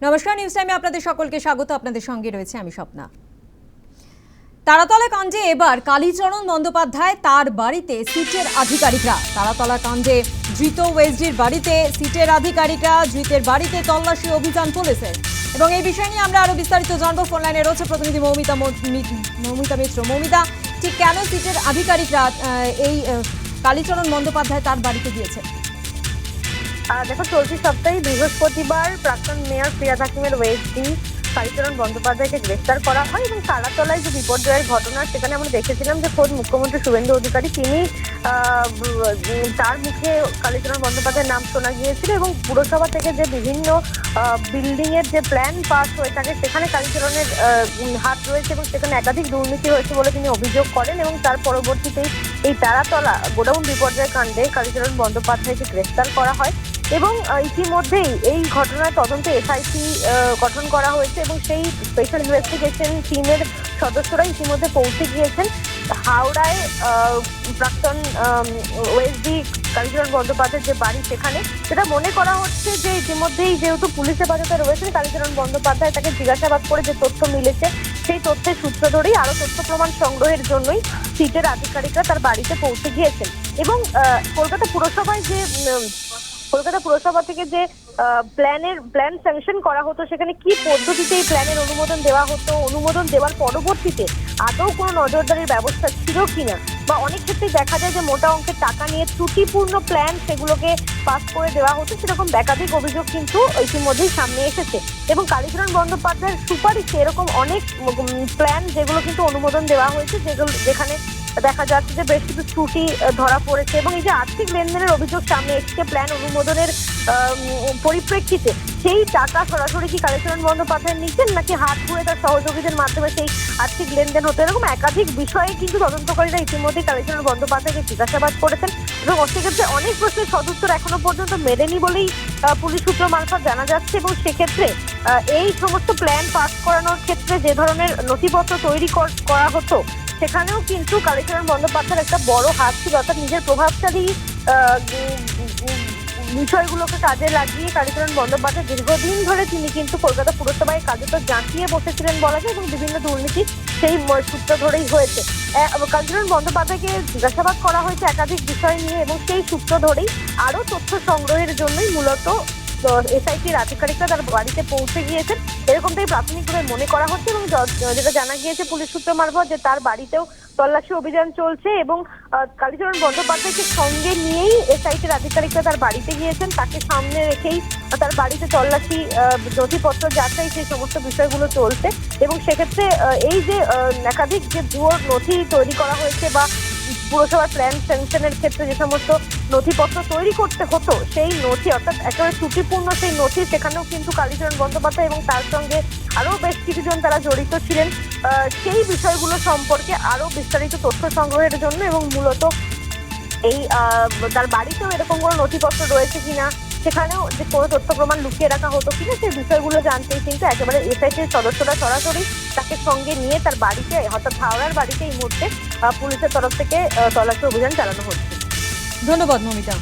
নমস্কার, নিউজ টাইমে আপনাদের সকলকে স্বাগত। আপনাদের সঙ্গে রয়েছে আমি স্বপ্না। তারাতলা কাণ্ডে এবার কালীচরণ বন্দ্যোপাধ্যায় তার বাড়িতে সিটের আধিকারিকরা। তারাতলা কাণ্ডে ধৃত ওয়েসডির বাড়িতে সিটের আধিকারিকরা, ধৃতের বাড়িতে তল্লাশি অভিযান পুলিশের। এবং এই বিষয় নিয়ে আমরা আরো বিস্তারিত জানবো। ফোন লাইনে রয়েছে প্রতিনিধি মৌমিতা মিত্র। মৌমিতা, ঠিক কেন সিটের আধিকারিকরা এই কালীচরণ বন্দ্যোপাধ্যায় তার বাড়িতে গিয়েছে? দেখো, চলতি সপ্তাহে বৃহস্পতিবার প্রাক্তন মেয়র ফিরহাদ হাকিমের ওয়েসডি কালীচরণ বন্দ্যোপাধ্যায়কে গ্রেফতার করা হয় এবং তারাতলায় যে বিপর্যয়ের ঘটনা, সেখানে আমরা দেখেছিলাম যে খোদ মুখ্যমন্ত্রী শুভেন্দু অধিকারী তিনি তার মুখে কালীচরণ বন্দ্যোপাধ্যায়ের নাম শোনা গিয়েছিল এবং পুরসভা থেকে যে বিভিন্ন বিল্ডিং এর যে প্ল্যান পাস হয়ে থাকে সেখানে কালীচরণের হাত রয়েছে এবং সেখানে একাধিক দুর্নীতি হয়েছে বলে তিনি অভিযোগ করেন। এবং তার পরবর্তীতেই এই তারাতলা গোডাউন বিপর্যয় কাণ্ডে কালীচরণ বন্দ্যোপাধ্যায়কে গ্রেফতার করা হয় এবং ইতিমধ্যেই এই ঘটনার তদন্তে এসআইটি গঠন করা হয়েছে এবং সেই স্পেশাল ইনভেস্টিগেশন টিমের সদস্যরা ইতিমধ্যে পৌঁছে গিয়েছেন হাওড়ায় প্রাক্তন ওয়েসডি কালীচরণ বন্দ্যোপাধ্যায়ের যে বাড়ি, সেখানে যেটা মনে করা হচ্ছে যে ইতিমধ্যেই যেহেতু পুলিশ হেফাজতে রয়েছেন কালীচরণ বন্দ্যোপাধ্যায়, তাকে জিজ্ঞাসাবাদ করে যে তথ্য মিলেছে সেই তথ্যের সূত্র ধরেই আরো তথ্য প্রমাণ সংগ্রহের জন্যই সিটের আধিকারিকরা তার বাড়িতে পৌঁছে গিয়েছেন। এবং কলকাতা পুরসভা থেকে যে প্ল্যান স্যাংশন করা হতো, সেখানে কি পদ্ধতিতে এই প্ল্যানের অনুমোদন দেওয়া হতো, অনুমোদন দেওয়ার পরবর্তীতে আদৌ কোনো নজরদারির ব্যবস্থা ছিল কিনা, বা অনেক ক্ষেত্রে দেখা যায় যে মোটা অঙ্কের টাকা নিয়ে ত্রুটিপূর্ণ প্ল্যান সেগুলোকে পাস করে দেওয়া হতো, সেরকম একাধিক অভিযোগ কিন্তু ইতিমধ্যেই সামনে এসেছে। এবং কালীচরণ বন্দ্যোপাধ্যায়ের সুপারিশে এরকম অনেক প্ল্যান যেগুলো কিন্তু অনুমোদন দেওয়া হয়েছে, যেখানে দেখা যাচ্ছে যে বেশ কিছু ত্রুটি ধরা পড়েছে। এবং এই যে আর্থিক লেনদেনের অভিযোগ সামনে এসেছে প্ল্যান অনুমোদনের পরিপ্রেক্ষিতে, সেই টাকা সরাসরি কি কালীচরণ বন্দ্যোপাধ্যায় নিচ্ছেন নাকি হাত ঘুরে তার সহযোগীদের মাধ্যমে সেই আর্থিক লেনদেন হতো, এরকম একাধিক বিষয়ে কিন্তু তদন্তকারীরা ইতিমধ্যে কালীচরণ বন্দ্যোপাধ্যায়কে জিজ্ঞাসাবাদ করেছেন এবং সেক্ষেত্রে অনেক প্রশ্নের সদুত্তর এখনো পর্যন্ত মেলেনি বলেই পুলিশ সূত্র মারফত জানা যাচ্ছে। এবং সেক্ষেত্রে এই সমস্ত প্ল্যান পাস করানোর ক্ষেত্রে যে ধরনের নথিপত্র তৈরি করা হতো, সেখানেও কিন্তু কালীচরণ বন্দ্যোপাধ্যায়ের একটা বড় হাত ছিল। অর্থাৎ নিজের প্রভাবশালী বিষয়গুলোকে কাজে লাগিয়ে কালীচরণ বন্দ্যোপাধ্যায় দীর্ঘদিন ধরে তিনি কিন্তু কলকাতা পুরসভায় কার্যত জাঁকিয়ে বসেছিলেন বলা যায় এবং বিভিন্ন দুর্নীতি সেই সূত্র ধরেই হয়েছে। কালীচরণ বন্দ্যোপাধ্যায়কে জিজ্ঞাসাবাদ করা হয়েছে একাধিক বিষয় নিয়ে এবং সেই সূত্র ধরেই আরো তথ্য সংগ্রহের জন্যই মূলত এসআইটির আধিকারিকরা তার বাড়িতে পৌঁছে গিয়েছেন, এরকমটাই প্রাথমিকভাবে মনে করা হচ্ছে। এবং যেটা জানা গিয়েছে পুলিশ সূত্র মারফত, যে তার বাড়িতেও তল্লাশি অভিযান চলছে এবং কালীচরণ বন্দ্যোপাধ্যায়কে সঙ্গে নিয়েই এসআইটির আধিকারিকরা তার বাড়িতে গিয়েছেন, তাকে সামনে রেখেই তার বাড়িতে তল্লাশি, নথিপত্র যাচাই, সেই সমস্ত বিষয়গুলো চলছে। এবং সেক্ষেত্রে এই যে একাধিক যে ভুয়ো নথি তৈরি করা হয়েছে বা পুরসভার প্ল্যান স্যাংশনের ক্ষেত্রে যে সমস্ত নথিপত্র তৈরি করতে হতো, সেই নথি অর্থাৎ একেবারে ত্রুটিপূর্ণ সেই নথি, সেখানেও কিন্তু কালীচরণ বন্দ্যোপাধ্যায় এবং তার সঙ্গে আরো বেশ কিছুজন তারা জড়িত ছিলেন। সেই বিষয়গুলো সম্পর্কে আরো বিস্তারিত তথ্য সংগ্রহের জন্য এবং মূলত এই তার বাড়িতেও এরকম কোনো নথিপত্র রয়েছে কিনা, সেখানেও যে কোনো তথ্য প্রমাণ লুকিয়ে রাখা হতো কিনা, সেই বিষয়গুলো জানতেই কিন্তু একেবারে এসআইটির সদস্যরা সরাসরি তাকে সঙ্গে নিয়ে তার বাড়িতে, অর্থাৎ হাওড়ার বাড়িতে এই মুহূর্তে পুলিশের তরফ থেকে তল্লাশি অভিযান চালানো হচ্ছে। ধন্যবাদ মৌমিতা।